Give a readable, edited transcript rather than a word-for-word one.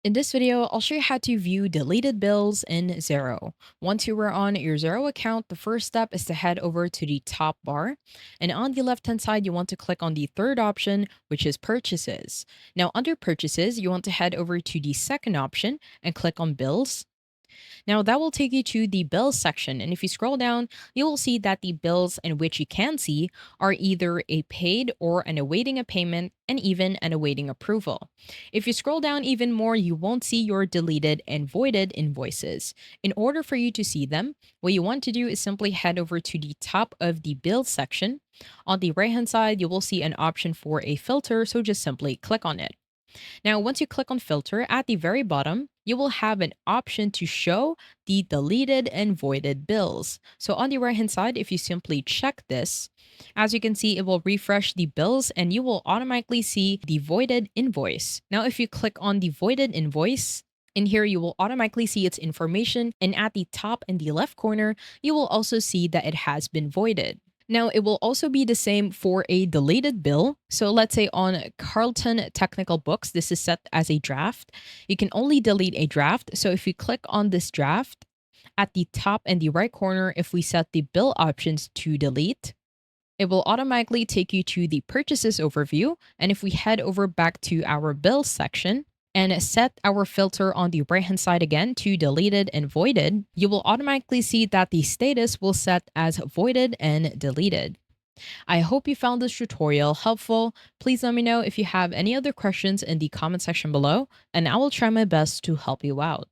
In this video, I'll show you how to view deleted bills in Xero. Once you are on your Xero account, the first step is to head over to the top bar. And on the left-hand side, you want to click on the third option, which is Purchases. Now, under Purchases, you want to head over to the second option and click on Bills. Now that will take you to the bills section. And if you scroll down, you will see that the bills in which you can see are either a paid or an awaiting a payment and even an awaiting approval. If you scroll down even more, you won't see your deleted and voided invoices. In order for you to see them, what you want to do is simply head over to the top of the bills section. On the right hand side, you will see an option for a filter, so just simply click on it. Now, once you click on filter at the very bottom, you will have an option to show the deleted and voided bills. So on the right hand side, if you simply check this, as you can see, it will refresh the bills and you will automatically see the voided invoice. Now, if you click on the voided invoice, in here, you will automatically see its information, and at the top in the left corner, you will also see that it has been voided. Now, it will also be the same for a deleted bill. So let's say on Carlton Technical Books, this is set as a draft. You can only delete a draft. So if you click on this draft, at the top and the right corner, if we set the bill options to delete, it will automatically take you to the purchases overview. And if we head over back to our bills section, and set our filter on the right hand side again to deleted and voided, you will automatically see that the status will set as voided and deleted. I hope you found this tutorial helpful. Please let me know if you have any other questions in the comment section below, and I will try my best to help you out.